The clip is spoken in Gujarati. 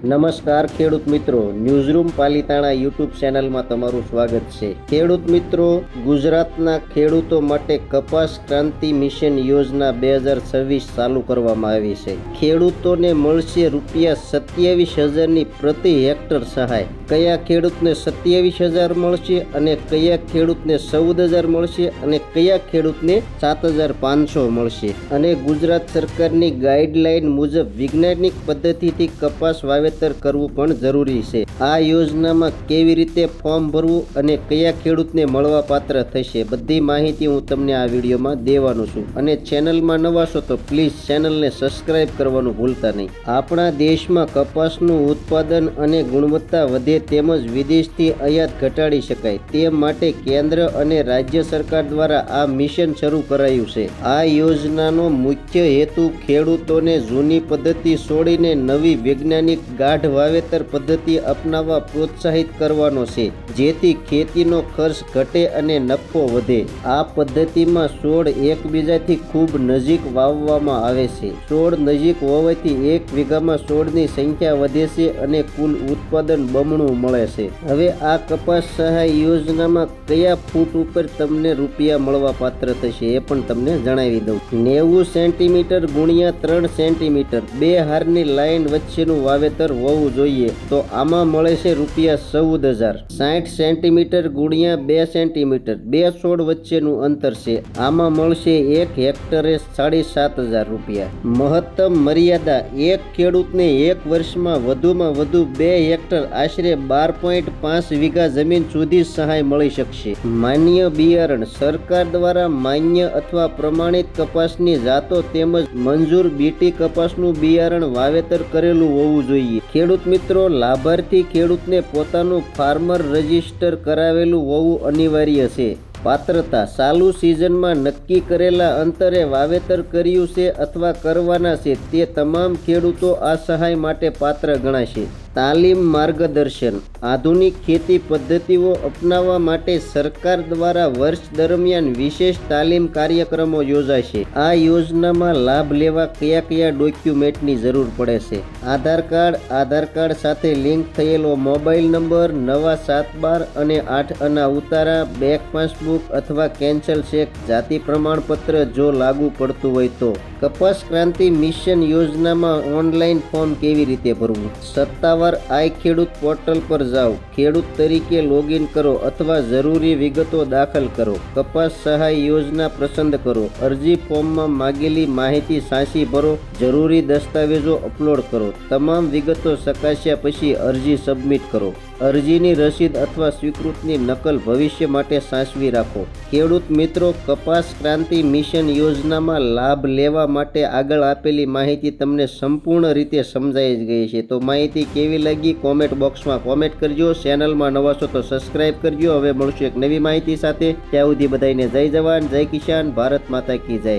નમસ્કાર ખેડૂત મિત્રો, ન્યૂઝરૂમ પાલિતાણા યુટ્યુબ ચેનલમાં તમારું સ્વાગત છે। ખેડૂત મિત્રો, ગુજરાતના ખેડૂતો માટે કપાસ ક્રાંતિ મિશન યોજના 2026 ચાલુ કરવામાં આવી છે। ખેડૂતોને મળશે ₹27,000ની પ્રતિ હેક્ટર સહાય। કયા ખેડૂતને 27,000 મળશે અને કયા ખેડૂતને 14,000 મળશે અને કયા ખેડૂતને 7,500 મળશે અને ગુજરાત સરકારની ગાઈડલાઈન મુજબ વૈજ્ઞાનિક પદ્ધતિથી કપાસ વાવેતર કરવું પણ જરૂરી છે। આ યોજનામાં કેવી રીતે ફોર્મ ભરવું અને કયા ખેડૂતને મળવા પાત્ર થશે, બધી માહિતી હું તમને આ વિડીયોમાં દેવાનો છું। અને ચેનલમાં નવા છો તો પ્લીઝ ચેનલને સબસ્ક્રાઇબ કરવાનું ભૂલતા નહીં। આપણા દેશમાં કપાસનું ઉત્પાદન અને ગુણવત્તા વધે તેમજ વિદેશથી આયાત ઘટાડી શકાય તે માટે કેન્દ્ર અને રાજ્ય સરકાર દ્વારા આ મિશન શરૂ કરાયું છે। આ યોજનાનો મુખ્ય હેતુ ખેડૂતોને જૂની પદ્ધતિ છોડીને નવી વૈજ્ઞાનિક ગાઢ વાવેતર પદ્ધતિ અપનાવવા પ્રોત્સાહિત કરવાનો છે, જેથી ખેતીનો ખર્ચ ઘટે અને નફો વધે। આ પદ્ધતિમાં છોડ એકબીજાથી ખૂબ નજીક વાવવામાં આવે છે। છોડ નજીક હોવાથી એક વીઘામાં છોડની સંખ્યા વધે છે અને કુલ ઉત્પાદન બમણું મળે છે। હવે આ કપાસ સહાય યોજનામાં કયા ફૂટ ઉપર તમને રૂપિયા મળવા પાત્ર થશે એ પણ તમને જણાવી દઉં। 90 સેન્ટીમીટર ગુણ્યા 3 સેન્ટીમીટર બે હારની લાઈન વચ્ચેનું વાવેતર હોવું જોઈએ તો આમાં મળે છે ₹14,000। 60 સેન્ટીમીટર ગુણ્યા 2 સેન્ટીમીટર બે છોડ વચ્ચેનું અંતર છે, આમાં મળશે 1 હેક્ટરે ₹7,500। મહત્તમ મર્યાદા એક ખેડૂતને એક વર્ષમાં વધુમાં વધુ 2 હેક્ટર આશરે 12.5 વીઘા જમીન સુધી સહાય મળી શકશે। માન્ય બિયારણ સરકાર દ્વારા માન્ય અથવા પ્રમાણિત કપાસની જાતો તેમજ મંજૂર બીટી કપાસનું બિયારણ વાવેતર કરેલું હોવું જોઈએ। ખેડૂત મિત્રો, લાભાર્થી ખેડૂતને પોતાનું ફાર્મર રજિસ્ટર કરાવેલું હોવું અનિવાર્ય છે। પાત્રતા ચાલુ સિઝનમાં નક્કી કરેલા અંતરે વાવેતર કર્યું છે અથવા કરવાના છે તે તમામ ખેડૂતો આ સહાય માટે પાત્ર ગણાશે। તાલીમ માર્ગદર્શન આધુનિક ખેતી પદ્ધતિઓ અપનાવવા માટે સરકાર દ્વારા વર્ષ દરમિયાન વિશેષ તાલીમ કાર્યક્રમો યોજાશે। આ યોજનામાં લાભ લેવા કયા કયા ડોક્યુમેન્ટની જરૂર પડે છે? આધાર કાર્ડ સાથે લિંક થયેલો મોબાઈલ નંબર, નવા 7/12 અને 8 આના ઉતારા, બેંક પાસબુક અથવા કેન્સલ ચેક, જાતિ પ્રમાણપત્ર જો લાગુ પડતું હોય તો। કપાસ ક્રાંતિ મિશન યોજનામાં ઓનલાઈન ફોર્મ કેવી રીતે ભરવું? સત્તાવાર આઈ ખેડૂત પોર્ટલ પર જાઓ, ખેડૂત તરીકે લોગિન કરો અથવા જરૂરી વિગતો દાખલ કરો। કપાસ સહાય યોજના પસંદ કરો, અરજી ફોર્મમાં માગેલી માહિતી સાચી ભરો, જરૂરી દસ્તાવેજો અપલોડ કરો। તમામ વિગતો ચકાસ્યા પછી અરજી સબમિટ કરો। અરજીની રસીદ અથવા સ્વીકૃતિની નકલ ભવિષ્ય માટે સાચવી રાખો। ખેડૂત મિત્રો, કપાસ ક્રાંતિ મિશન યોજનામાં લાભ લેવા માટે આગળ આપેલી માહિતી તમને સંપૂર્ણ રીતે સમજાઈ ગઈ છે, તો માહિતી કેવી લાગી કોમેન્ટ બોક્સમાં કોમેન્ટ કરજો। ચેનલમાં નવા છો તો સબસ્ક્રાઇબ કરજો। હવે મળશું એક નવી માહિતી સાથે, ત્યાં સુધી બધાને જય જવાન, જય કિસાન, ભારત માતા કી જય।